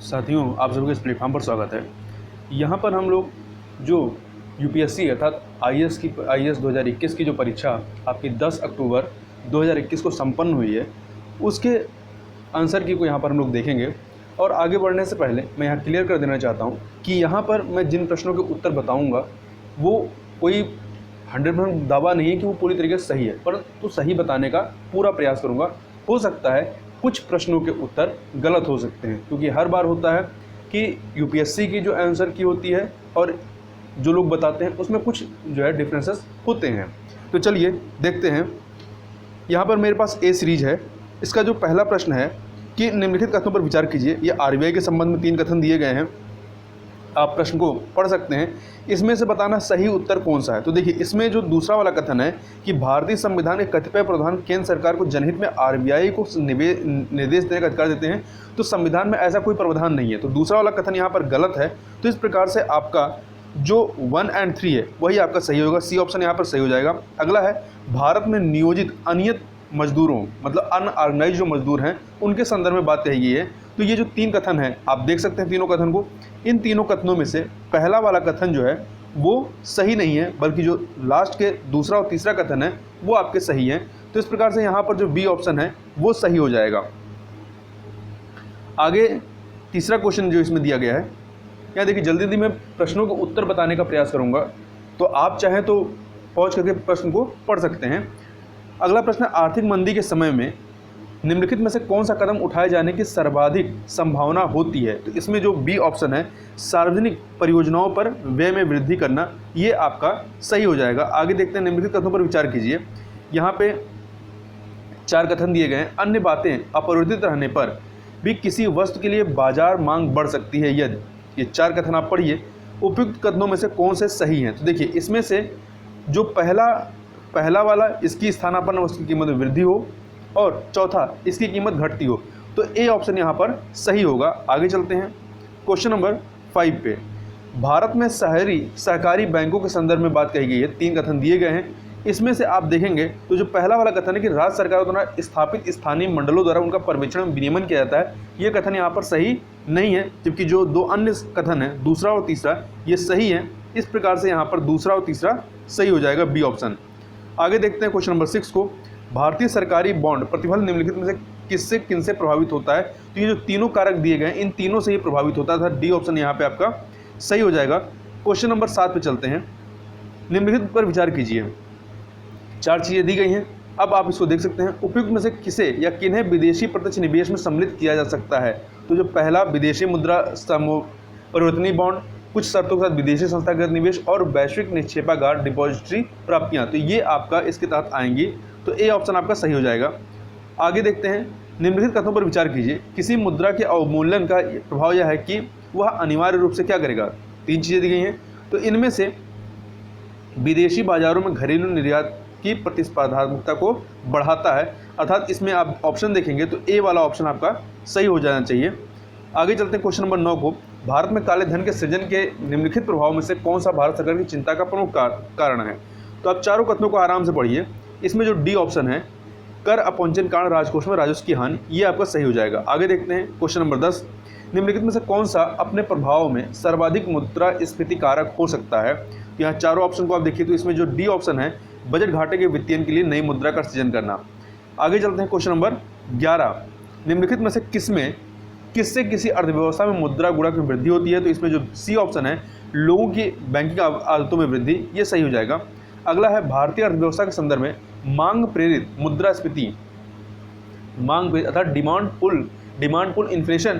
साथियों, आप सभी को इस प्लेटफॉर्म पर स्वागत है। यहाँ पर हम लोग जो यूपीएससी अर्थात आईएएस 2021 की जो परीक्षा आपकी 10 अक्टूबर 2021 को संपन्न हुई है, उसके आंसर की को यहाँ पर हम लोग देखेंगे। और आगे बढ़ने से पहले मैं यहाँ क्लियर कर देना चाहता हूँ कि यहाँ पर मैं जिन प्रश्नों के उत्तर बताऊँगा वो कोई 100% दावा नहीं है कि वो पूरी तरीके से सही है, परंतु सही बताने का पूरा प्रयास करूँगा। हो सकता है कुछ प्रश्नों के उत्तर गलत हो सकते हैं, क्योंकि हर बार होता है कि यूपीएससी की जो आंसर की होती है और जो लोग बताते हैं उसमें कुछ जो है डिफरेंसेस होते हैं। तो चलिए देखते हैं। यहाँ पर मेरे पास ए सीरीज है। इसका जो पहला प्रश्न है कि निम्नलिखित कथनों पर विचार कीजिए। ये आरबीआई के संबंध में 3 कथन दिए गए हैं, आप प्रश्न को पढ़ सकते हैं। इसमें से बताना सही उत्तर कौन सा है। तो देखिए, इसमें जो दूसरा वाला कथन है कि भारतीय संविधान के कतिपय प्रावधान केंद्र सरकार को जनहित में आरबीआई को निर्देश देने का अधिकार देते हैं, तो संविधान में ऐसा कोई प्रावधान नहीं है। तो दूसरा वाला कथन यहाँ पर गलत है। तो इस प्रकार से आपका जो 1 और 3 है वही आपका सही होगा। सी ऑप्शन यहाँ पर सही हो जाएगा। अगला है भारत में नियोजित अनियत मजदूरों मतलब अनऑर्गेनाइज जो मजदूर हैं उनके संदर्भ में बात कही गई है। तो ये जो 3 कथन है आप देख सकते हैं तीनों कथन को। इन तीनों कथनों में से पहला वाला कथन जो है वो सही नहीं है, बल्कि जो लास्ट के दूसरा और तीसरा कथन है वो आपके सही है। तो इस प्रकार से यहाँ पर जो बी ऑप्शन है वो सही हो जाएगा। आगे तीसरा क्वेश्चन जो इसमें दिया गया है, यहाँ देखिए जल्दी मैं प्रश्नों को उत्तर बताने का प्रयास करूँगा, तो आप चाहें तो पॉज करके प्रश्न को पढ़ सकते हैं। अगला प्रश्न, आर्थिक मंदी के समय में निम्नलिखित में से कौन सा कदम उठाए जाने की सर्वाधिक संभावना होती है। तो इसमें जो बी ऑप्शन है सार्वजनिक परियोजनाओं पर व्यय में वृद्धि करना, ये आपका सही हो जाएगा। आगे देखते हैं, निम्नलिखित कथनों पर विचार कीजिए। यहाँ पे 4 कथन दिए गए हैं। अन्य बातें अपरिवर्तित रहने पर भी किसी वस्तु के लिए बाजार मांग बढ़ सकती है यदि, ये 4 कथन आप पढ़िए। उपयुक्त कथनों में से कौन से सही हैं। तो देखिए, इसमें से जो पहला वाला इसकी स्थानापन्न वस्तु की कीमत में वृद्धि हो और चौथा इसकी कीमत घटती हो, तो ए ऑप्शन यहाँ पर सही होगा। आगे चलते हैं क्वेश्चन नंबर 5 पे। भारत में शहरी सहकारी बैंकों के संदर्भ में बात कही गई है। 3 कथन दिए गए हैं। इसमें से आप देखेंगे तो जो पहला वाला कथन है कि राज्य सरकारों द्वारा स्थापित स्थानीय मंडलों द्वारा उनका पर्यवेक्षण विनियमन किया जाता है, ये कथन यहाँ पर सही नहीं है, जबकि जो 2 अन्य कथन है दूसरा और तीसरा ये सही है। इस प्रकार से यहाँ पर दूसरा और तीसरा सही हो जाएगा, बी ऑप्शन। आगे देखते हैं क्वेश्चन नंबर 6 को। भारतीय सरकारी बॉन्ड प्रतिफल निम्नलिखित में से किनसे प्रभावित होता है। तो ये जो तीनों कारक दिए गए हैं इन तीनों से ही प्रभावित होता था। डी ऑप्शन यहाँ पे आपका सही हो जाएगा। क्वेश्चन नंबर 7 पे चलते हैं। निम्नलिखित पर विचार कीजिए। 4 चीज़ें दी गई हैं, अब आप इसको देख सकते हैं। उपयुक्त में से किसे या किन्हें विदेशी प्रत्यक्ष निवेश में सम्मिलित किया जा सकता है। तो जो पहला विदेशी मुद्रा परिवर्तनीय बॉन्ड, कुछ शर्तों के साथ विदेशी संस्थागत निवेश और वैश्विक निक्षेपागार डिपॉजिटरी प्राप्तियां, तो ये आपका इसके तहत आएंगी। तो ए ऑप्शन आपका सही हो जाएगा। आगे देखते हैं, निम्नलिखित कथनों पर विचार कीजिए। किसी मुद्रा के अवमूल्यन का प्रभाव यह है कि वह अनिवार्य रूप से क्या करेगा। 3 चीज़ें दी गई हैं, तो इनमें से विदेशी बाजारों में घरेलू निर्यात की प्रतिस्पर्धात्मकता को बढ़ाता है, अर्थात इसमें आप ऑप्शन देखेंगे तो ए वाला ऑप्शन आपका सही हो जाना चाहिए। आगे चलते हैं क्वेश्चन नंबर 9 को। भारत में काले धन के सृजन के निम्नलिखित प्रभाव में से कौन सा भारत सरकार की चिंता का प्रमुख कारण है। तो आप चारों कथनों को आराम से पढ़िए। इसमें जो डी ऑप्शन है कर अपवंचन कारण राजकोष में राजस्व की हानि, ये आपका सही हो जाएगा। आगे देखते हैं क्वेश्चन नंबर 10। निम्नलिखित में से कौन सा अपने प्रभाव में सर्वाधिक मुद्रास्फीति कारक हो सकता है। यहाँ चारों ऑप्शन को आप देखिए तो इसमें जो डी ऑप्शन है बजट घाटे के वित्तीयन के लिए नई मुद्रा का सृजन करना। आगे चलते हैं क्वेश्चन नंबर 11। निम्नलिखित में से किससे किसी अर्थव्यवस्था में मुद्रा गुणक में वृद्धि होती है। तो इसमें जो सी ऑप्शन है लोगों की बैंकिंग आदतों में वृद्धि, ये सही हो जाएगा। अगला है भारतीय अर्थव्यवस्था के संदर्भ में मांग प्रेरित मुद्रास्फीति, अर्थात डिमांड पुल इन्फ्लेशन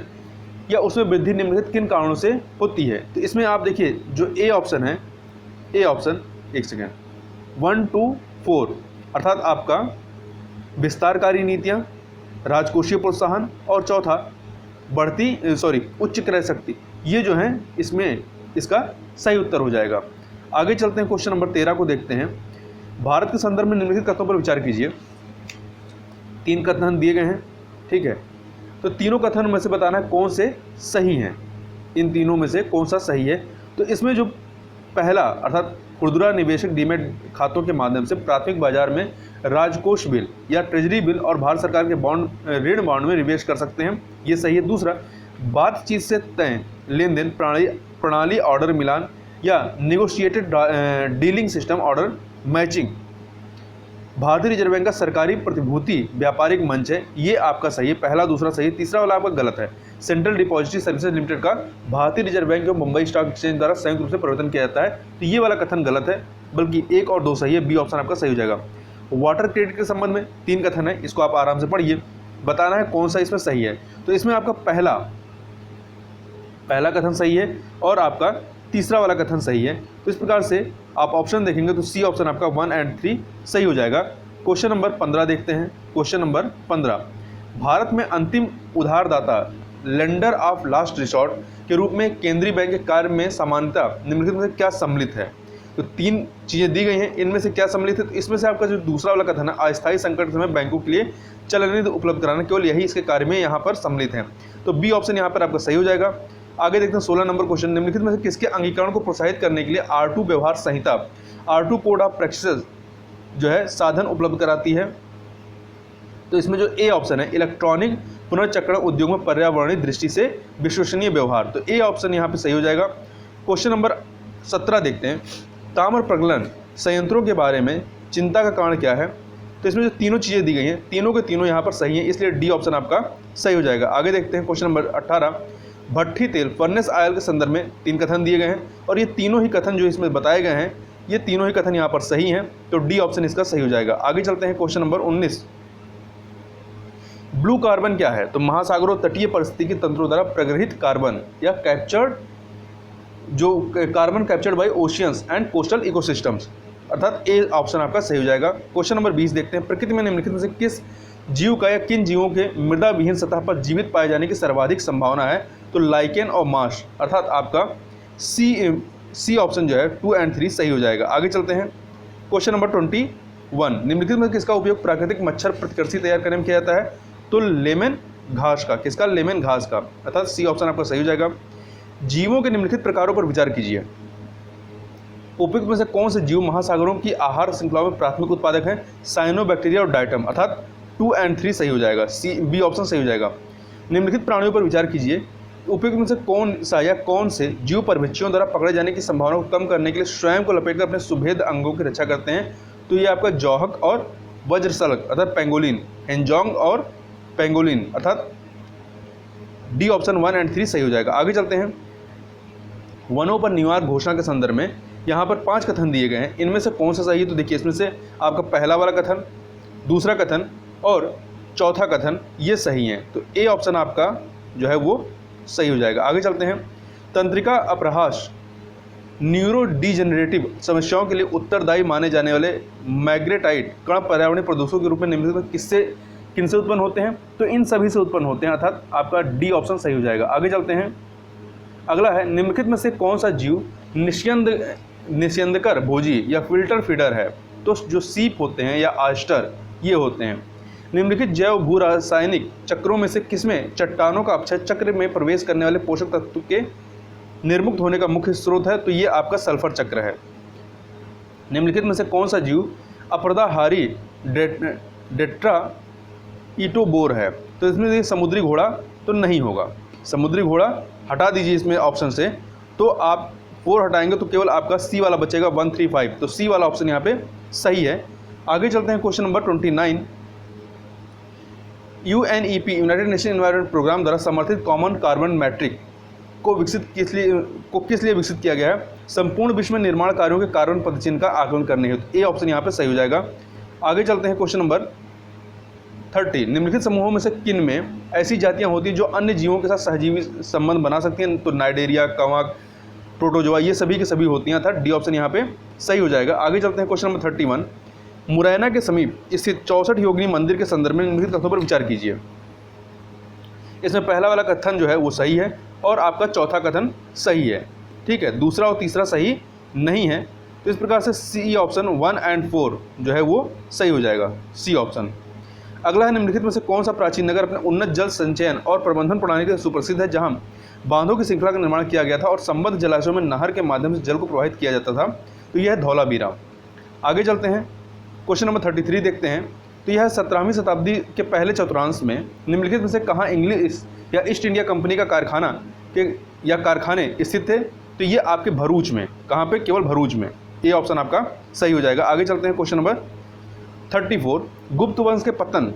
या उसमें वृद्धि निम्नलिखित किन कारणों से होती है। तो इसमें आप देखिए जो ए ऑप्शन है, ए ऑप्शन 1 2 4 अर्थात आपका विस्तारकारी नीतियाँ, राजकोषीय प्रोत्साहन और चौथा उच्च क्रय शक्ति, ये जो है इसमें इसका सही उत्तर हो जाएगा। आगे चलते हैं क्वेश्चन नंबर 13 को देखते हैं। भारत के संदर्भ में निम्नलिखित कथनों पर विचार कीजिए। 3 कथन दिए गए हैं, ठीक है। तो तीनों कथन में से बताना है कौन से सही हैं। इन तीनों में से कौन सा सही है। तो इसमें जो पहला अर्थात खुदरा निवेशक डीमैट खातों के माध्यम से प्राथमिक बाजार में राजकोष बिल या ट्रेजरी बिल और भारत सरकार के ऋण बॉन्ड में निवेश कर सकते हैं, ये सही है। दूसरा, बातचीत से तय लेन देन प्रणाली ऑर्डर मिलान या negotiated dealing system order matching. भारतीय रिजर्व बैंक का सरकारी प्रतिभूति व्यापारिक मंच है, ये आपका सही है, पहला दूसरा सही है, तीसरा वाला आपका गलत है। सेंट्रल डिपॉजिटरी सर्विसेज लिमिटेड का भारतीय रिजर्व बैंक और मुंबई स्टॉक एक्सचेंज द्वारा संयुक्त रूप से परिवर्तन किया जाता है, तो ये वाला कथन गलत है, बल्कि 1 और 2 सही है, बी ऑप्शन आपका सही हो जाएगा। वाटर क्रेडिट के संबंध में 3 कथन है, इसको आप आराम से पढ़िए, बताना है कौन सा इसमें सही है। तो इसमें आपका पहला कथन सही है और आपका तीसरा वाला कथन सही है। तो इस प्रकार से आप ऑप्शन देखेंगे तो सी ऑप्शन आपका 1 और 3 सही हो जाएगा। क्वेश्चन नंबर 15 देखते हैं। क्वेश्चन नंबर 15, भारत में अंतिम उधारदाता लेंडर ऑफ लास्ट रिसोर्ट के रूप में केंद्रीय बैंक के कार्य में सामान्यता निम्नलिखित में से क्या सम्मिलित है। तो 3 चीज़ें दी गई हैं, इनमें से क्या सम्मिलित है। तो इसमें से आपका जो दूसरा वाला कथन है, अस्थायी संकट समय बैंकों के लिए चलनिधि उपलब्ध कराना, केवल यही इसके कार्य में यहाँ पर सम्मिलित है। तो बी ऑप्शन यहाँ पर आपका सही हो जाएगा। आगे देखते हैं 16 नंबर क्वेश्चन, निम्नलिखित में से किसके अंगीकरण को प्रोत्साहित करने के लिए R2 व्यवहार संहिता R2 कोड ऑफ प्रैक्टिसेस जो है साधन उपलब्ध कराती है। तो इसमें जो ए ऑप्शन है, इलेक्ट्रॉनिक पुनर्चक्रण उद्योग में पर्यावरणीय दृष्टि से विश्वसनीय व्यवहार, तो ए ऑप्शन यहाँ पे सही हो जाएगा। क्वेश्चन नंबर 17 देखते हैं, ताम्र प्रगलन संयंत्रों के बारे में चिंता का कारण क्या है। तो इसमें जो तीनों चीज़ें दी गई हैं, तीनों के तीनों यहाँ पर सही हैं, इसलिए डी ऑप्शन आपका सही हो जाएगा। आगे देखते हैं क्वेश्चन नंबर 18, भट्ठी तेल फर्नेस ऑयल के संदर्भ में 3 कथन दिए गए हैं और ये तीनों ही कथन जो इसमें बताए गए हैं, ये तीनों ही कथन यहाँ पर सही हैं, तो डी ऑप्शन इसका सही हो जाएगा। आगे चलते हैं क्वेश्चन नंबर 19, ब्लू कार्बन क्या है। तो महासागरों तटीय परिस्थिति के तंत्रों द्वारा प्रग्रहित कार्बन या कैप्चर्ड, जो carbon captured by oceans and coastal ecosystems, अर्थात ए ऑप्शन आपका सही हो जाएगा। क्वेश्चन नंबर 20 देखते हैं, प्रकृति में निम्नलिखित में से किस जीव का या किन जीवों के मृदा विहीन सतह पर जीवित पाए जाने की सर्वाधिक संभावना है। तो लाइकेन और मार्श, अर्थात आपका सी ऑप्शन जो है 2 और 3 सही हो जाएगा। आगे चलते हैं क्वेश्चन नंबर 21, निम्नलिखित में किसका उपयोग प्राकृतिक मच्छर प्रतिकर्षी तैयार करने में किया जाता है। तो लेमन घास का, किसका, लेमन घास का, अर्थात सी ऑप्शन आपका सही हो जाएगा। जीवों के निम्नलिखित प्रकारों पर विचार कीजिए, उपयुक्त में से कौन से जीव महासागरों की आहार श्रृंखला में प्राथमिक उत्पादक हैं। साइनोबैक्टीरिया और डायटम, अर्थात 2 और 3 सही हो जाएगा, बी ऑप्शन सही हो जाएगा। निम्नलिखित प्राणियों पर विचार कीजिए, उपयुक्त में से कौन सा या कौन से जीव परभक्षियों द्वारा पकड़े जाने की संभावना को कम करने के लिए स्वयं को लपेटकर अपने सुभेद अंगों की रक्षा करते हैं। तो ये आपका जौहक और वज्रसलक, अर्थात पेंगोलिन, हेंजोंग और पेंगोलिन, अर्थात डी ऑप्शन 1 और 3 सही हो जाएगा। आगे चलते हैं, वनों पर निवार घोषणा के संदर्भ में यहाँ पर 5 कथन दिए गए हैं, इनमें से कौन सा सही है। तो देखिए, इसमें से आपका पहला वाला कथन, दूसरा कथन और चौथा कथन ये सही है, तो ए ऑप्शन आपका जो है वो सही हो जाएगा। आगे चलते हैं, तंत्रिका अपरहास न्यूरो डिजेनरेटिव समस्याओं के लिए उत्तरदायी माने जाने वाले मैग्नेटाइट कण पर्यावरणीय प्रदूषकों के रूप में निम्नलिखित किनसे उत्पन्न होते हैं। तो इन सभी से उत्पन्न होते हैं, अर्थात आपका डी ऑप्शन सही हो जाएगा। आगे चलते हैं, अगला है, निम्नलिखित में से कौन सा जीव निस्यंदकर भोजी या फिल्टर फीडर है। तो जो सीप होते हैं या ऑयस्टर ये होते हैं। निम्नलिखित जैव भू रासायनिक चक्रों में से किसमें चट्टानों का अपक्षय चक्र में प्रवेश करने वाले पोषक तत्व के निर्मुक्त होने का मुख्य स्रोत है। तो ये आपका सल्फर चक्र है। निम्नलिखित में से कौन सा जीव अपर्दाहारी डेट्रा ईटोबोर है। तो इसमें समुद्री घोड़ा तो नहीं होगा, समुद्री घोड़ा हटा दीजिए इसमें ऑप्शन से, तो आप 4 हटाएंगे तो केवल आपका सी वाला बचेगा 135, तो सी वाला ऑप्शन यहाँ पे सही है। आगे चलते हैं question number 29, UNEP united nation environment programme द्वारा समर्थित कॉमन कार्बन मैट्रिक को किस लिए विकसित किया गया है। संपूर्ण विश्व में निर्माण कार्यों के कार्बन पदचिह्न का आकलन करने हेतु, ए ऑप्शन यहाँ पे सही हो जाएगा। आगे चलते हैं क्वेश्चन नंबर 30, निम्नलिखित समूहों में से किन में ऐसी जातियां होती हैं जो अन्य जीवों के साथ सहजीवी संबंध बना सकती हैं। तो नाइडेरिया, कवक, प्रोटोजोआ ये सभी के सभी होती हैं, अर्थात डी ऑप्शन यहाँ पे सही हो जाएगा। आगे चलते हैं क्वेश्चन नंबर 31, मुरैना के समीप स्थित 64 योगिनी मंदिर के संदर्भ में निम्नलिखित कथनों पर विचार कीजिए। इसमें पहला वाला कथन जो है वो सही है और आपका चौथा कथन सही है, ठीक है, दूसरा और तीसरा सही नहीं है। तो इस प्रकार से सी ऑप्शन 1 और 4 जो है वो सही हो जाएगा, सी ऑप्शन। अगला है, निम्नलिखित में से कौन सा प्राचीन नगर अपने उन्नत जल संचयन और प्रबंधन प्रणाली के सुप्रसिद्ध है, जहां बांधों की श्रृंखला का निर्माण किया गया था और संबद्ध जलाशयों में नहर के माध्यम से जल को प्रवाहित किया जाता था। तो यह है धौलावीरा। आगे चलते हैं, क्वेश्चन नंबर 33 देखते हैं, तो यह 17वीं शताब्दी के पहले चतुर्थांश में निम्नलिखित में से कहाँ इंग्लिश या ईस्ट इंडिया कंपनी का कारखाना के या कारखाने स्थित थे? तो ये आपके भरूच में, कहाँ पे? केवल भरूच में। ये ऑप्शन आपका सही हो जाएगा। आगे चलते हैं क्वेश्चन नंबर 34। गुप्त वंश के पतन,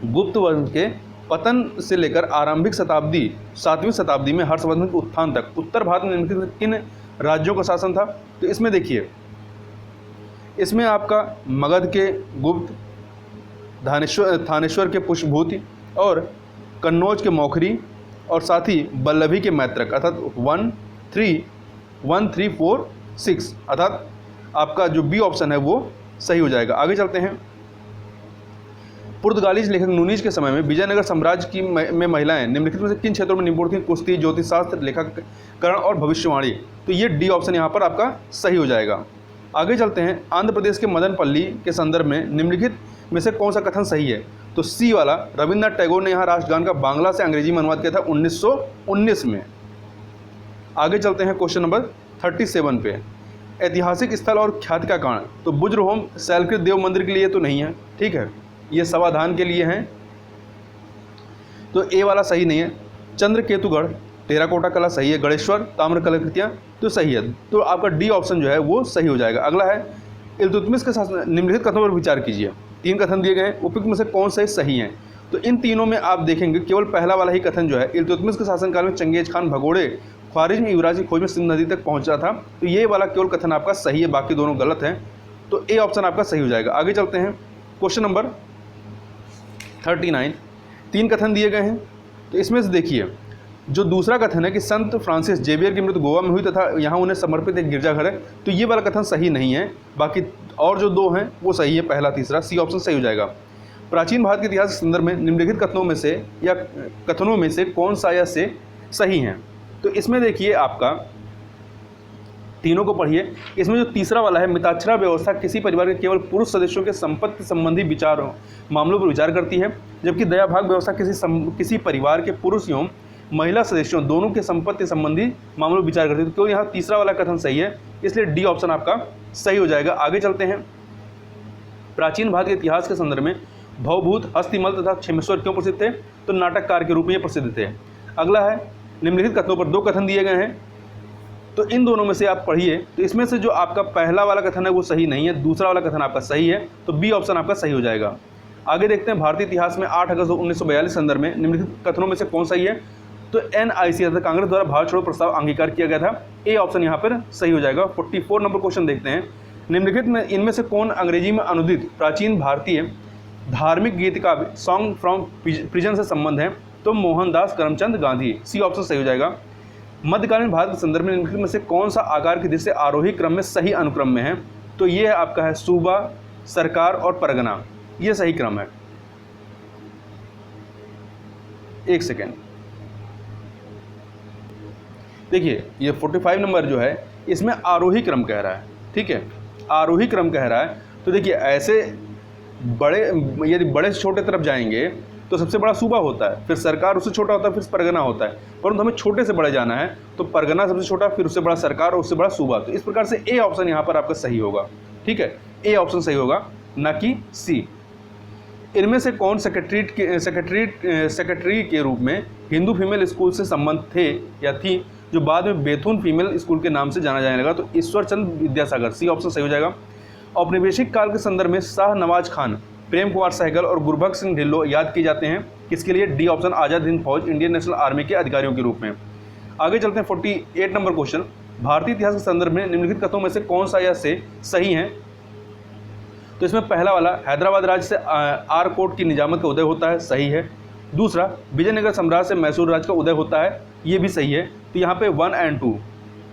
गुप्त वंश के पतन से लेकर आरंभिक शताब्दी 7वीं शताब्दी में हर्षवर्धन के उत्थान तक उत्तर भारत में निम्नलिखित किन राज्यों का शासन था? तो इसमें देखिए, इसमें आपका मगध के गुप्त, थानेश्वर के पुष्पभूति और कन्नौज के मौखरी और साथ ही बल्लभी के मैत्रक, अर्थात 1, 3, 4, 6, अर्थात आपका जो बी ऑप्शन है वो सही हो जाएगा। आगे चलते हैं। पुर्तगालीज लेखक नूनीज के समय में विजयनगर साम्राज्य की में महिलाएं निम्नलिखित में से किन क्षेत्रों में निपुण थीं? कुश्ती, ज्योतिष शास्त्र, लेखाकरण और भविष्यवाणी। तो ये डी ऑप्शन यहाँ पर आपका सही हो जाएगा। आगे चलते हैं। आंध्र प्रदेश के मदनपल्ली के संदर्भ में निम्नलिखित में से कौन सा कथन सही है? तो सी वाला, रविन्द्रनाथ टैगोर ने यहाँ राष्ट्रगान का बांग्ला से अंग्रेजी में अनुवाद किया था 1919 में। आगे चलते हैं क्वेश्चन नंबर 37 पे। ऐतिहासिक स्थल और ख्याति का कारण, तो बुज्रहोम शैलकृत देव मंदिर के लिए तो नहीं है, ठीक है, ये सवाधान के लिए हैं, तो ए वाला सही नहीं है। चंद्रकेतुगढ़ टेराकोटा कला सही है। गणेश्वर ताम्र कलाकृतियाँ तो सही है, तो आपका डी ऑप्शन जो है वो सही हो जाएगा। अगला है इल्तुतमिश के शासन, निम्नलिखित कथनों पर विचार कीजिए। 3 कथन दिए गए हैं, उपयुक्त में से कौन से सही हैं? तो इन तीनों में आप देखेंगे केवल पहला वाला ही कथन जो है, इल्तुतमिश के शासनकाल में चंगेज खान भगोड़े ख्वारिज्म युवराज की खोज में सिंध नदी तक पहुंचा था, तो ये वाला केवल कथन आपका सही है, बाकी दोनों गलत हैं, तो ए ऑप्शन आपका सही हो जाएगा। आगे चलते हैं। Question number 39। 3 कथन दिए गए हैं, तो इसमें से देखिए, जो दूसरा कथन है कि संत फ्रांसिस जेवियर की मृत्यु गोवा में हुई तथा यहाँ उन्हें समर्पित एक गिरजाघर है, तो ये वाला कथन सही नहीं है, बाकी और जो 2 हैं वो सही है, पहला तीसरा, सी ऑप्शन सही हो जाएगा। प्राचीन भारत के इतिहास के संदर्भ में निम्नलिखित कथनों में से कौन सा या से सही हैं? तो इसमें देखिए, आपका तीनों को पढ़िए। इसमें जो तीसरा वाला है, मिताक्षरा व्यवस्था किसी परिवार के केवल पुरुष सदस्यों के संपत्ति संबंधी मामलों पर विचार करती है, जबकि दया भाग व्यवस्था किसी परिवार के पुरुष एवं महिला सदस्यों दोनों के संपत्ति संबंधी मामलों पर विचार करती है। तो यहाँ तीसरा वाला कथन सही है, इसलिए डी ऑप्शन आपका सही हो जाएगा। आगे चलते हैं। प्राचीन भारत के इतिहास के संदर्भ में भवभूत, हस्तिमल तथा क्षेमेश्वर क्यों प्रसिद्ध थे? तो नाटककार के रूप में ये प्रसिद्ध थे। अगला है, निम्नलिखित कथनों पर 2 कथन दिए गए हैं, तो इन दोनों में से आप पढ़िए। तो इसमें से जो आपका पहला वाला कथन है वो सही नहीं है, दूसरा वाला कथन आपका सही है, तो बी ऑप्शन आपका सही हो जाएगा। आगे देखते हैं। भारतीय इतिहास में 8 अगस्त 1942 संदर्भ में निम्नलिखित कथनों में से कौन सही है? तो NIC अर्थात कांग्रेस द्वारा भारत छोड़ो प्रस्ताव अंगीकार किया गया था, ए ऑप्शन यहाँ पर सही हो जाएगा। 44 नंबर क्वेश्चन देखते हैं। निम्नलिखित में इनमें से कौन अंग्रेजी में अनुदित प्राचीन भारतीय धार्मिक गीत का सॉन्ग फ्रॉम प्रिजन से संबंध है? तो मोहनदास करमचंद गांधी, सी ऑप्शन सही हो जाएगा। मध्यकालीन भारत के संदर्भ में निम्नलिखित में से कौन सा आकार की दृष्टि से आरोही क्रम में सही अनुक्रम में है? तो ये आपका है सूबा, सरकार और परगना, ये सही क्रम है। 1 सेकेंड देखिए, ये 45 नंबर जो है इसमें आरोही क्रम कह रहा है, ठीक है, आरोही क्रम कह रहा है। तो देखिए, ऐसे यदि बड़े से छोटे तरफ जाएंगे तो सबसे बड़ा सूबा होता है, फिर सरकार उससे छोटा होता है, फिर परगना होता है, परंतु हमें छोटे से बड़े जाना है तो परगना सबसे छोटा, फिर उससे बड़ा सरकार और उससे बड़ा सूबा। तो इस प्रकार से ए ऑप्शन यहाँ पर आपका सही होगा, ठीक है, ए ऑप्शन सही होगा, ना कि सी। इनमें से कौन सेक्रेटरी के रूप में हिंदू फीमेल स्कूल से संबंध थे या थी, जो बाद में बेथुन फीमेल स्कूल के नाम से जाना जाने लगा? तो ईश्वर चंद्र विद्यासागर, सी ऑप्शन सही हो जाएगा। औपनिवेशिक काल के संदर्भ में शाह नवाज खान, प्रेम कुमार सहगल और गुरबख्श सिंह ढिल्लों याद किए जाते हैं, किसके लिए? डी ऑप्शन आज़ाद हिंद फौज, इंडियन नेशनल आर्मी के अधिकारियों के रूप में। आगे चलते हैं। 48 नंबर क्वेश्चन। भारतीय इतिहास के संदर्भ में निम्नलिखित कथनों में से कौन सा या से सही है? तो इसमें पहला वाला, हैदराबाद राज्य से आरकोट की निजामत का उदय होता है, सही है। दूसरा, विजयनगर साम्राज्य से मैसूर राज्य का उदय होता है, ये भी सही है। तो यहाँ पे 1 और 2,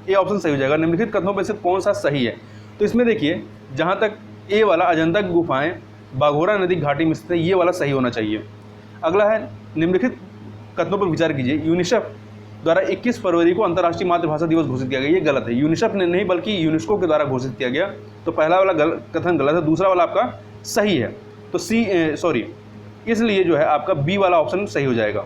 ए ऑप्शन सही हो जाएगा। निम्नलिखित कथनों में से कौन सा सही है? तो इसमें देखिए, जहाँ तक ए वाला अजंता की गुफाएं बाघोरा नदी घाटी में स्थित है, ये वाला सही होना चाहिए। अगला है, निम्नलिखित कथनों पर विचार कीजिए। यूनिसेफ द्वारा 21 फरवरी को अंतर्राष्ट्रीय मातृभाषा दिवस घोषित किया गया, ये गलत है। यूनिसेफ ने नहीं बल्कि यूनेस्को के द्वारा घोषित किया गया, तो पहला वाला कथन गलत है, दूसरा वाला आपका सही है। तो इसलिए जो है आपका बी वाला ऑप्शन सही हो जाएगा।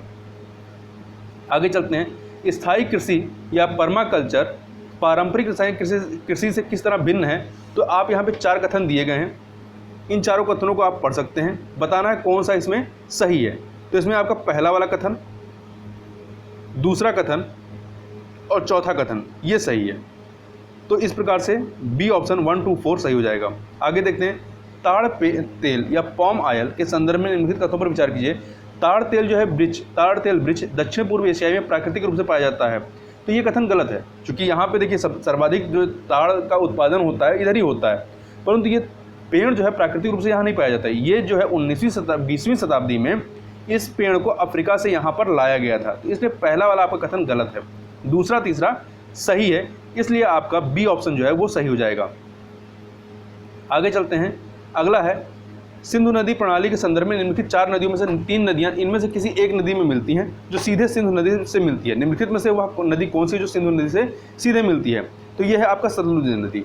आगे चलते हैं। स्थायी कृषि या पर्माकल्चर पारंपरिक रासायनिक कृषि से किस तरह भिन्न है? तो आप यहाँ पे 4 कथन दिए गए हैं। इन चारों कथनों को आप पढ़ सकते हैं, बताना है कौन सा इसमें सही है। तो इसमें आपका पहला वाला कथन, दूसरा कथन और चौथा कथन ये सही है। तो इस प्रकार से बी ऑप्शन 1, 2, 4 सही हो जाएगा। आगे देखते हैं, ताड़ तेल या पॉम ऑयल के संदर्भ में निम्नलिखित कथनों पर विचार कीजिए। ताड़ तेल जो है ताड़ तेल वृक्ष दक्षिण पूर्व एशिया में प्राकृतिक रूप से पाया जाता है। तो ये कथन गलत है, क्योंकि यहाँ पे देखिए सर्वाधिक जो ताड़ का उत्पादन होता है इधर ही होता है, परंतु ये पेड़ जो है प्राकृतिक रूप से यहाँ नहीं पाया जाता है। ये जो है 20वीं शताब्दी में इस पेड़ को अफ्रीका से यहाँ पर लाया गया था। तो इसलिए पहला वाला आपका कथन गलत है, दूसरा तीसरा सही है, इसलिए आपका बी ऑप्शन जो है वो सही हो जाएगा। आगे चलते हैं, अगला है सिंधु नदी प्रणाली के संदर्भ में निम्नलिखित 4 नदियों में से 3 नदियां इनमें से किसी एक नदी में मिलती हैं जो सीधे सिंधु नदी से मिलती है। निम्नलिखित में से वह नदी कौन सी जो सिंधु नदी से सीधे मिलती है? तो यह है आपका सतलुज नदी।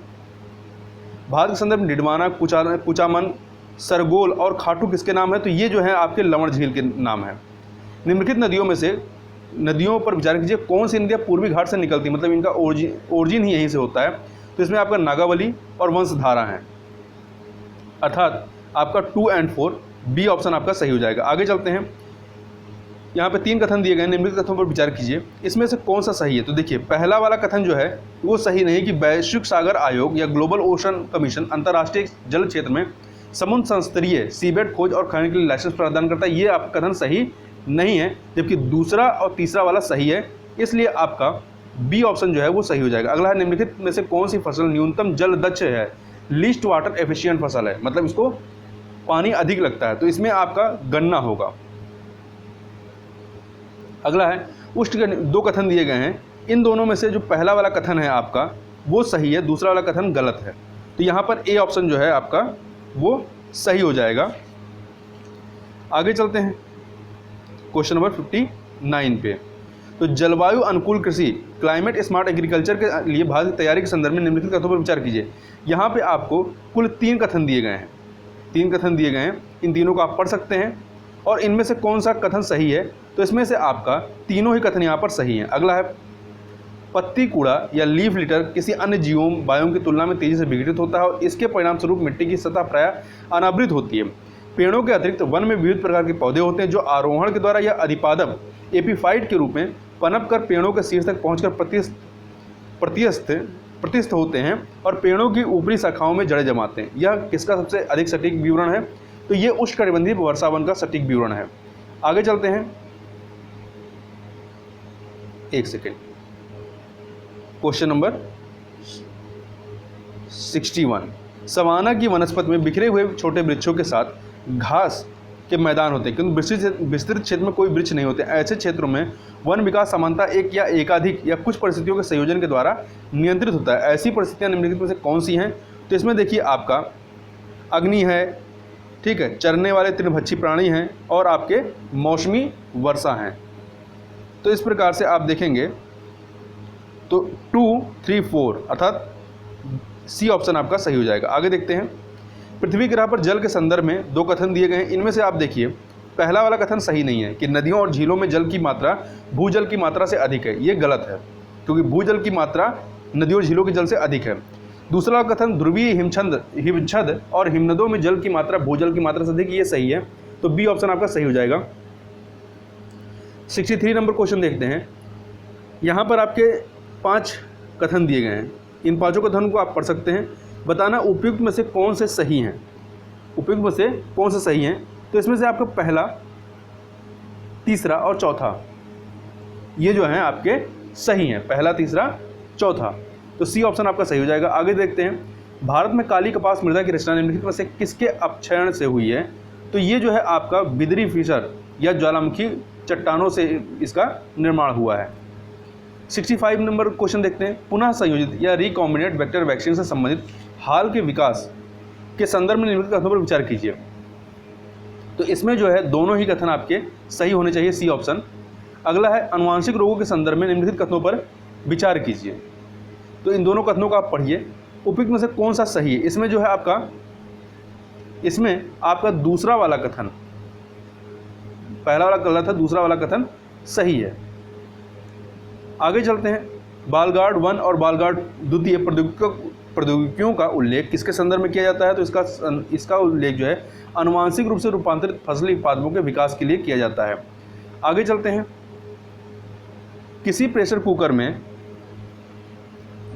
भारत के संदर्भ में डिडवाना, कुचामन, सरगोल और खाटू किसके नाम है? तो ये जो है आपके लवण झील के नाम है। निम्नलिखित नदियों में से नदियों पर विचार कीजिए, कौन सी नदियाँ पूर्वी घाट से निकलती, मतलब इनका ओरिजिन ही यहीं से होता है। तो इसमें आपका नागावली और वंशधारा है, अर्थात आपका 2 और 4 बी ऑप्शन आपका सही हो जाएगा। आगे चलते हैं, यहाँ पे 3 कथन दिए गए हैं, निम्नलिखित कथनों पर विचार कीजिए, इसमें से कौन सा सही है? तो देखिए, पहला वाला कथन जो है वो सही नहीं कि वैश्विक सागर आयोग या ग्लोबल ओशन कमीशन अंतर्राष्ट्रीय जल क्षेत्र में समुद्र संस्तरीय सीबेड खोज और खनन के लिए लाइसेंस प्रदान करता है। ये आपका कथन सही नहीं है, जबकि दूसरा और तीसरा वाला सही है, इसलिए आपका बी ऑप्शन जो है वो सही हो जाएगा। अगला है, निम्नलिखित में से कौन सी फसल न्यूनतम जल दक्ष है, लीस्ट वाटर एफिशिएंट फसल है, मतलब इसको पानी अधिक लगता है। तो इसमें आपका गन्ना होगा। अगला है, उष्ट 2 कथन दिए गए हैं, इन दोनों में से जो पहला वाला कथन है आपका वो सही है, दूसरा वाला कथन गलत है। तो यहाँ पर ए ऑप्शन जो है आपका वो सही हो जाएगा। आगे चलते हैं क्वेश्चन नंबर 59 पे। तो जलवायु अनुकूल कृषि क्लाइमेट स्मार्ट एग्रीकल्चर के लिए भारत की तैयारी के संदर्भ में निम्नलिखित कथनों पर विचार कीजिए। यहाँ पे आपको कुल 3 कथन दिए गए हैं, 3 कथन दिए गए हैं, इन तीनों को आप पढ़ सकते हैं और इनमें से कौन सा कथन सही है? तो इसमें से आपका तीनों ही कथन यहाँ पर सही हैं। अगला है, पत्ती कूड़ा या लीफ लिटर किसी अन्य जीवों बायोम की तुलना में तेजी से विघटित होता है और इसके परिणाम स्वरूप मिट्टी की सतह प्रायः अनावृत होती है। पेड़ों के अतिरिक्त वन में विविध प्रकार के पौधे होते हैं जो आरोहण के द्वारा या अधिपादप एपीफाइट के रूप में पनप कर पेड़ों के शीर्ष तक पहुंचकर प्रतिष्ठ होते हैं और पेड़ों की ऊपरी शाखाओं में जड़ें जमाते हैं। यह किसका सबसे अधिक सटीक विवरण है? तो ये उष्णकटिबंधीय वर्षावन का सटीक विवरण है। आगे चलते हैं, 1 सेकेंड, क्वेश्चन नंबर 61। सवाना की वनस्पति में बिखरे हुए छोटे वृक्षों के साथ घास के मैदान होते हैं, किंतु विस्तृत क्षेत्र में कोई वृक्ष नहीं होते। ऐसे क्षेत्रों में वन विकास सामान्यतः एक या एकाधिक या कुछ परिस्थितियों के संयोजन के द्वारा नियंत्रित होता है। ऐसी परिस्थितियां निम्नलिखित में से कौन सी हैं? तो इसमें देखिए, आपका अग्नि है, ठीक है, चरने वाले तृणभक्षी प्राणी हैं और आपके मौसमी वर्षा हैं। तो इस प्रकार से आप देखेंगे तो 2, 3, 4 अर्थात सी ऑप्शन आपका सही हो जाएगा। आगे देखते हैं, पृथ्वी ग्रह पर जल के संदर्भ में 2 कथन दिए गए हैं, इनमें से आप देखिए पहला वाला कथन सही नहीं है कि नदियों और झीलों में जल की मात्रा भूजल की मात्रा से अधिक है। ये गलत है, क्योंकि भूजल की मात्रा नदियों और झीलों के जल से अधिक है। दूसरा कथन, ध्रुवीय हिमछद और हिमनदों में जल की मात्रा भूजल की मात्रा से अधिक, ये सही है। तो बी ऑप्शन आपका सही हो जाएगा। 63 नंबर क्वेश्चन देखते हैं। यहाँ पर आपके 5 कथन दिए गए हैं, इन 5 कथनों को आप पढ़ सकते हैं। बताना उपयुक्त में से कौन से सही हैं, उपयुक्त में से कौन से सही हैं? तो इसमें से आपका पहला, तीसरा और चौथा ये जो हैं आपके सही हैं, पहला, तीसरा, चौथा। तो सी ऑप्शन आपका सही हो जाएगा। आगे देखते हैं, भारत में काली कपास मृदा की रचना निम्नलिखित में से किसके अपक्षयण से हुई है? तो ये जो है आपका बिदरी फिशर या ज्वालामुखी चट्टानों से इसका निर्माण हुआ है। 65 नंबर क्वेश्चन देखते हैं, पुनः संयोजित या रिकॉम्बिनेट वेक्टर वैक्सीन से संबंधित हाल के विकास के संदर्भ में निम्नलिखित कथनों पर विचार कीजिए। तो इसमें जो है दोनों ही कथन आपके सही होने चाहिए, सी ऑप्शन। अगला है, अनुवांशिक रोगों के संदर्भ में निम्नलिखित कथनों पर विचार कीजिए। तो इन दोनों कथनों को आप पढ़िए, उपयुक्त में से कौन सा सही है? इसमें जो है इसमें आपका दूसरा वाला कथन, पहला वाला गलत है, दूसरा वाला कथन सही है। आगे चलते हैं, बालगार्ड 1 और बालगार्ड द्वितीय प्रौद्योगिकियों का उल्लेख किसके संदर्भ में किया जाता है? तो इसका उल्लेख जो है आनुवांशिक रूप से रूपांतरित फसली उत्पादों के विकास के लिए किया जाता है। आगे चलते हैं। किसी प्रेशर कुकर में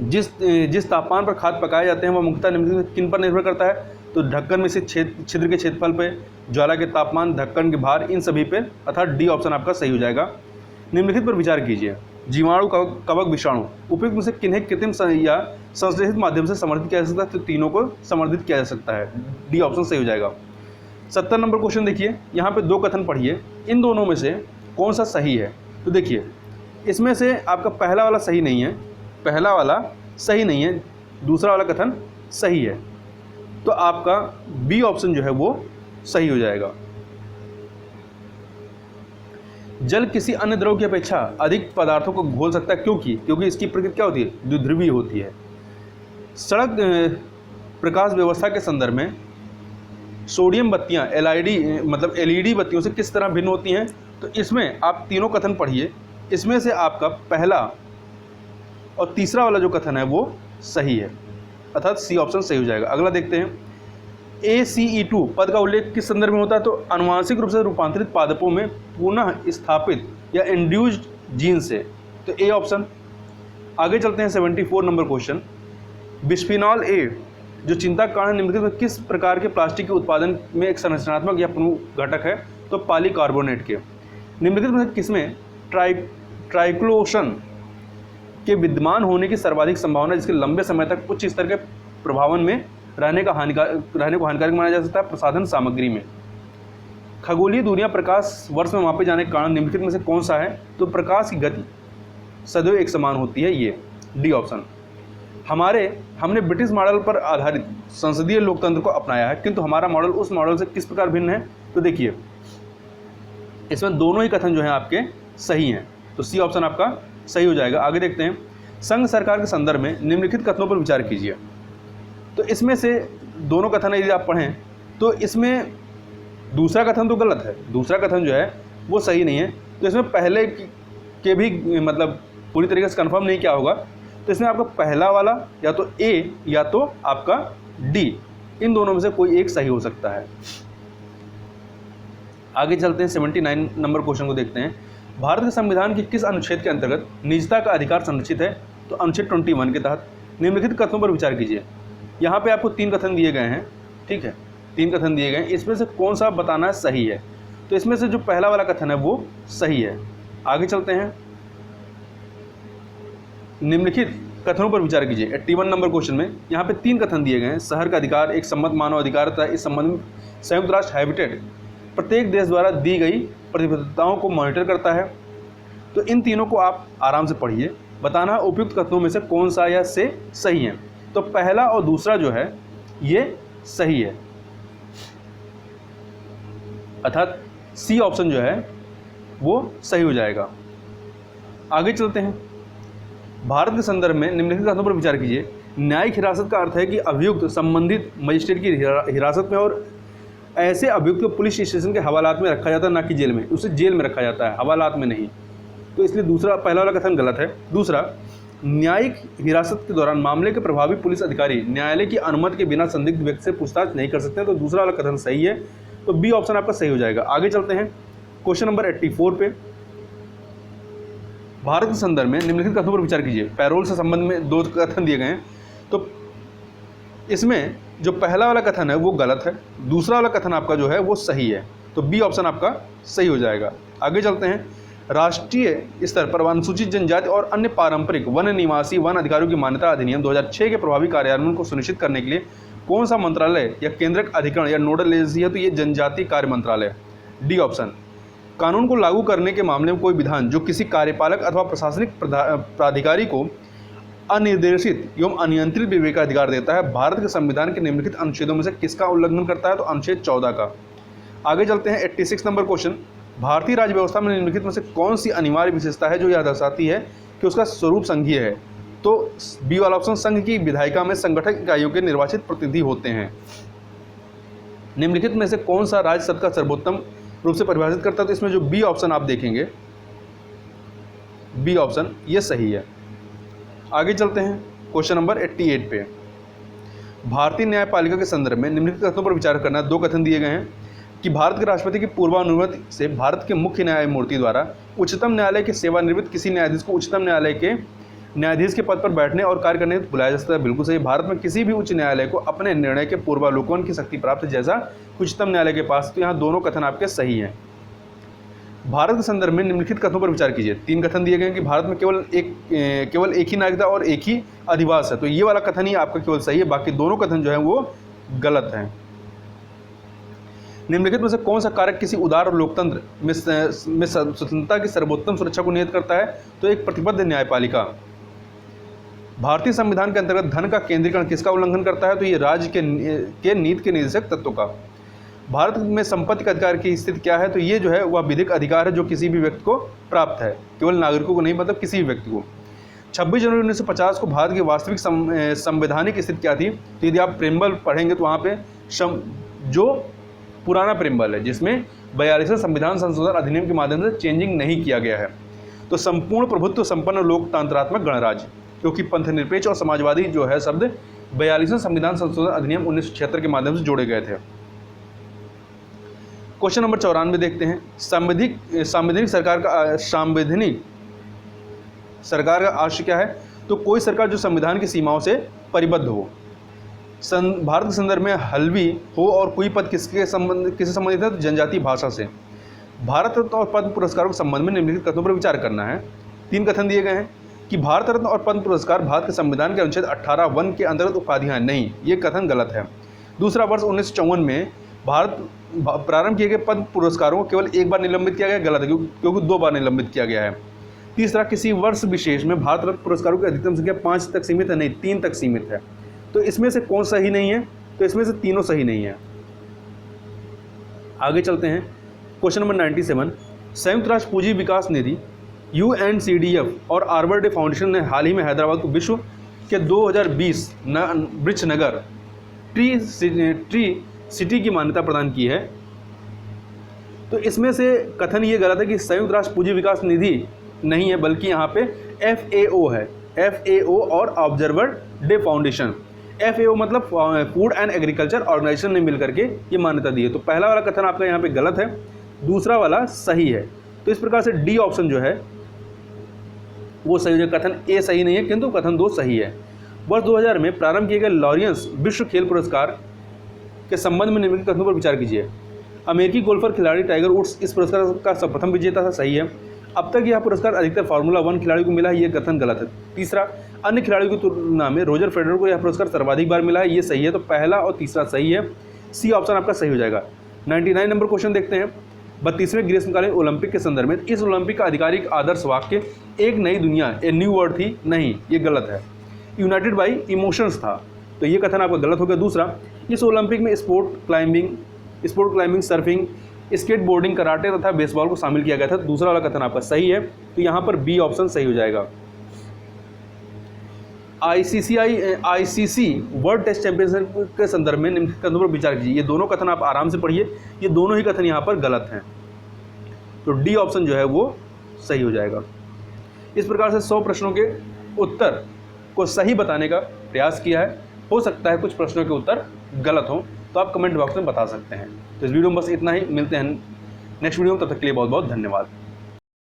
जिस तापमान पर खाद्य पकाए जाते हैं वह मुख्यतः निम्नलिखित किन पर निर्भर करता है? तो ढक्कन में से छिद्र के क्षेत्रफल पे, ज्वाला के तापमान, ढक्कन के भार, इन सभी पे, अर्थात डी ऑप्शन आपका सही हो जाएगा। निम्नलिखित पर विचार कीजिए। जीवाणु, कवक, विषाणु उपयुक्त में से किन्हें कृत्रिम या संश्लेषित माध्यम से समर्थित किया जा सकता है? तो तीनों को समर्थित किया जा सकता है, डी ऑप्शन सही हो जाएगा। 70 नंबर क्वेश्चन देखिए, यहाँ पे दो कथन पढ़िए, इन दोनों में से कौन सा सही है? तो देखिए इसमें से आपका पहला वाला सही नहीं है, पहला वाला सही नहीं है, दूसरा वाला कथन सही है, तो आपका बी ऑप्शन जो है वो सही हो जाएगा। जल किसी अन्य द्रव की अपेक्षा अधिक पदार्थों को घोल सकता है, क्योंकि इसकी प्रकृति क्या होती है? द्विध्रुवीय होती है। सड़क प्रकाश व्यवस्था के संदर्भ में सोडियम बत्तियां एलईडी बत्तियों से किस तरह भिन्न होती हैं? तो इसमें आप तीनों कथन पढ़िए, इसमें से आपका पहला और तीसरा वाला जो कथन है वो सही है, अर्थात सी ऑप्शन सही हो जाएगा। अगला देखते हैं। ACE2 पद का उल्लेख किस संदर्भ में होता है? तो आनुवांशिक रूप से रूपांतरित पादपों में पुनः स्थापित या इंड्यूस्ड जीन से, तो ए ऑप्शन। आगे चलते हैं 74 नंबर क्वेश्चन। बिस्फिनॉल ए जो चिंता का कारण निम्नलिखित में किस प्रकार के प्लास्टिक के उत्पादन में एक संरचनात्मक या प्रमुख घटक है? तो पॉलीकार्बोनेट के। निम्नलिखित में किसमें ट्राइक्लोशन के विद्यमान होने की सर्वाधिक संभावना, जिसके लंबे समय तक उच्च स्तर के प्रभावन में रहने को हानिकारक माना जा सकता है? प्रसाधन सामग्री में। खगोलीय दूरियां प्रकाश वर्ष में मापे जाने के कारण निम्नलिखित में से कौन सा है? तो प्रकाश की गति सदैव एक समान होती है, ये डी ऑप्शन। हमने ब्रिटिश मॉडल पर आधारित संसदीय लोकतंत्र को अपनाया है, किंतु हमारा मॉडल उस मॉडल से किस प्रकार भिन्न है? तो देखिए इसमें दोनों ही कथन जो हैं आपके सही हैं, तो सी ऑप्शन आपका सही हो जाएगा। आगे देखते हैं। संघ सरकार के संदर्भ में निम्नलिखित कथनों पर विचार कीजिए। तो इसमें से दोनों कथन यदि आप पढ़ें तो इसमें दूसरा कथन तो गलत है, दूसरा कथन जो है वो सही नहीं है, तो इसमें पहले के भी पूरी तरीके से कंफर्म नहीं किया होगा, तो इसमें आपका पहला वाला या तो ए या तो आपका डी, इन दोनों में से कोई एक सही हो सकता है। आगे चलते हैं। 79 नंबर क्वेश्चन को देखते हैं। भारत के संविधान के किस अनुच्छेद के अंतर्गत निजता का अधिकार संरक्षित है? तो अनुच्छेद 21 के तहत। निम्नलिखित कथनों पर विचार कीजिए। यहाँ पे आपको 3 कथन दिए गए हैं, ठीक है, 3 कथन दिए गए हैं, इसमें से कौन सा बताना सही है? तो इसमें से जो पहला वाला कथन है वो सही है। आगे चलते हैं। निम्नलिखित कथनों पर विचार कीजिए। 81 नंबर क्वेश्चन में यहाँ पे 3 कथन दिए गए हैं। शहर का अधिकार एक सम्मत मानव अधिकार था। इस संबंध में संयुक्त राष्ट्र हैबिटेट प्रत्येक देश द्वारा दी गई प्रतिबद्धताओं को मॉनिटर करता है। तो इन तीनों को आप आराम से पढ़िए, बताना उपयुक्त कथनों में से कौन सा या से सही है। तो पहला और दूसरा जो है ये सही है, अर्थात सी ऑप्शन जो है वो सही हो जाएगा। आगे चलते हैं। भारत के संदर्भ में निम्नलिखित कथनों पर विचार कीजिए। न्यायिक हिरासत का अर्थ है कि अभियुक्त संबंधित मजिस्ट्रेट की हिरासत में और ऐसे अभियुक्त को पुलिस स्टेशन के हवालात में रखा जाता है, ना कि जेल में। उसे जेल में रखा जाता है, हवालात में नहीं। तो इसलिए दूसरा पहला वाला कथन गलत है। दूसरा, न्यायिक हिरासत के दौरान मामले के प्रभावी पुलिस अधिकारी न्यायालय की अनुमति के बिना संदिग्ध व्यक्ति से पूछताछ नहीं कर सकते, तो दूसरा वाला कथन सही है, तो बी ऑप्शन आपका सही हो जाएगा। आगे चलते हैं क्वेश्चन नंबर 84 पे। भारत के संदर्भ में निम्नलिखित कथनों पर विचार कीजिए। पैरोल से संबंध में 2 कथन दिए गए हैं, तो इसमें जो पहला वाला कथन है वो गलत है, दूसरा वाला कथन आपका जो है वो सही है, तो बी ऑप्शन आपका सही हो जाएगा। आगे चलते हैं। राष्ट्रीय स्तर पर अनुसूचित जनजाति और अन्य पारंपरिक वन निवासी वन अधिकारियों की मान्यता अधिनियम 2006 के प्रभावी कार्यान्वयन को सुनिश्चित करने के लिए कौन सा मंत्रालय या केंद्रक अधिकरण या नोडल एजेंसी है? तो ये जनजातीय कार्य मंत्रालय, डी ऑप्शन। कानून को लागू करने के मामले में कोई विधान जो किसी कार्यपालक अथवा प्रशासनिक प्राधिकारी को अनिर्देशित एवं अनियंत्रित विवेकाधिकार देता है, भारत के संविधान के निम्नलिखित अनुच्छेदों में से किसका उल्लंघन करता है? तो अनुच्छेद 14 का। आगे चलते हैं। 86 नंबर क्वेश्चन। भारतीय राज्य व्यवस्था में निम्नलिखित में से कौन सी अनिवार्य विशेषता है जो यह दर्शाती है कि उसका स्वरूप संघीय है? तो बी वाला ऑप्शन, संघ की विधायिका में संगठक इकाइयों के निर्वाचित प्रतिनिधि होते हैं। निम्नलिखित में से कौन सा राज्य सत्ता का सर्वोत्तम रूप से परिभाषित करता है? तो इसमें जो बी ऑप्शन आप देखेंगे, बी ऑप्शन ये सही है। आगे चलते हैं क्वेश्चन नंबर 88 पे। भारतीय न्यायपालिका के संदर्भ में निम्नलिखित कथनों पर विचार करना। 2 कथन दिए गए हैं कि भारत के राष्ट्रपति की पूर्वानुमति से भारत के मुख्य न्यायमूर्ति द्वारा उच्चतम न्यायालय के सेवानिवृत्त किसी न्यायाधीश को उच्चतम न्यायालय के न्यायाधीश के पद पर बैठने और कार्य करने बुलाया जा सकता है। बिल्कुल सही। भारत में किसी भी उच्च न्यायालय को अपने निर्णय के पूर्वावलोकन की शक्ति प्राप्त जैसा उच्चतम न्यायालय के पास। तो यहाँ दोनों कथन आपके सही हैं। भारत के संदर्भ में निम्नलिखित कथनों पर विचार कीजिए। 3 कथन दिए गए हैं कि भारत में केवल एक ही नागरिकता और एक ही अधिवास है। तो ये वाला कथन ही आपका केवल सही है, बाकी दोनों कथन जो है वो गलत हैं। निम्नलिखित में से कौन सा कारक किसी उदार और लोकतंत्र में स्वतंत्रता की सर्वोत्तम सुरक्षा को निहित करता है? तो एक प्रतिबद्ध न्यायपालिका। भारतीय संविधान के अंतर्गत धन का केंद्रीकरण किसका उल्लंघन करता है? तो ये राज्य के नीति के निर्देशक तत्वों का। भारत में संपत्ति का अधिकार की स्थिति क्या है? तो ये जो है वह विधिक अधिकार है जो किसी भी व्यक्ति को प्राप्त है, केवल नागरिकों को नहीं, मतलब किसी भी व्यक्ति को। 26 जनवरी 1950 को भारत की वास्तविक संवैधानिक स्थिति क्या थी? तो यदि आप प्रेम्बल पढ़ेंगे तो वहाँ पे जो पुराना प्रेम्बल है जिसमें 42वें संविधान संशोधन अधिनियम के माध्यम से चेंजिंग नहीं किया गया है, तो संपूर्ण प्रभुत्व संपन्न लोकतांत्रात्मक गणराज्य, क्योंकि पंथनिरपेक्ष और समाजवादी जो है शब्द 42वें संविधान संशोधन अधिनियम 1976 के माध्यम से जोड़े गए थे। क्वेश्चन नंबर 94 देखते हैं। संवैधानिक सरकार का आशय क्या है? तो कोई सरकार जो संविधान की सीमाओं से परिबद्ध हो। भारत के संदर्भ में हल्वी हो और कोई पद किससे संबंधित है? तो जनजातीय भाषा से। भारत रत्न और पद्म पुरस्कारों के संबंध में निम्नलिखित कथनों पर विचार करना है। 3 कथन दिए गए हैं कि भारत रत्न और पद्म पुरस्कार भारत के संविधान के अनुच्छेद 18(1) के अंतर्गत उपाधियां नहीं, ये कथन गलत है। दूसरा, वर्ष 1954 में प्रारंभ किए गए पद्म पुरस्कारों को केवल एक बार निलंबित किया गया, गलत है क्योंकि 2 बार निलंबित किया गया है। तीसरा, किसी वर्ष विशेष में भारत रत्न पुरस्कारों की अधिकतम संख्या 5 तक सीमित है, नहीं 3 तक सीमित है। तो इसमें से कौन सही नहीं है? तो इसमें से तीनों सही नहीं है। आगे चलते हैं क्वेश्चन नंबर 97। संयुक्त राष्ट्र पूंजी विकास निधि UNCDF और आर्बर डे फाउंडेशन ने हाल ही में हैदराबाद को विश्व के 2020 वृक्ष नगर ट्री सिटी की मान्यता प्रदान की है। तो इसमें से कथन ये गलत है कि संयुक्त राष्ट्र पूंजी विकास निधि नहीं है, बल्कि यहाँ पे FAO है। FAO और ऑब्जर्वर डे फाउंडेशन। FAO मतलब फूड एंड एग्रीकल्चर ऑर्गेनाइजेशन ने मिलकर के ये मान्यता दी है। तो पहला वाला कथन आपका यहाँ पे गलत है, दूसरा वाला सही है। तो इस प्रकार से डी ऑप्शन जो है वो सही है। कथन ए सही नहीं है, किंतु कथन 2 सही है। वर्ष 2000 में प्रारंभ किए गए लॉरियंस विश्व खेल पुरस्कार के संबंध में निम्नलिखित कथनों पर विचार कीजिए। अमेरिकी गोल्फर खिलाड़ी टाइगर वुड्स इस पुरस्कार का प्रथम विजेता था, सही है। अब तक यह पुरस्कार अधिकतर फार्मूला 1 खिलाड़ी को मिला है, ये कथन गलत है। तीसरा, अन्य खिलाड़ियों की तुलना में रोजर फेडरर को यह पुरस्कार सर्वाधिक बार मिला है, ये सही है। तो पहला और तीसरा सही है, सी ऑप्शन आपका सही हो जाएगा। 99 नंबर क्वेश्चन देखते हैं। 32वें ग्रीष्मकालीन ओलंपिक के संदर्भ में इस ओलंपिक का आधिकारिक आदर्श वाक्य एक नई दुनिया, ए न्यू वर्ल्ड थी, नहीं, ये गलत है। यूनाइटेड बाई इमोशंस था, तो ये कथन आपका गलत हो गया। दूसरा, इस ओलंपिक में sport climbing, surfing, skateboarding, karate तथा बेसबॉल को शामिल किया गया था, दूसरा वाला कथन आपका सही है। तो यहाँ पर बी ऑप्शन सही हो जाएगा। ICC वर्ल्ड टेस्ट चैंपियनशिप के संदर्भ में निम्नलिखित कथनों पर विचार कीजिए। ये दोनों कथन आप आराम से पढ़िए, ये दोनों ही कथन यहाँ पर गलत हैं। तो डी ऑप्शन जो है वो सही हो जाएगा। इस प्रकार से 100 प्रश्नों के उत्तर को सही बताने का प्रयास किया है। हो सकता है कुछ प्रश्नों के उत्तर गलत हों, तो आप कमेंट बॉक्स में बता सकते हैं। तो इस वीडियो में बस इतना ही, मिलते हैं नेक्स्ट वीडियो में, तब तक के लिए बहुत बहुत धन्यवाद।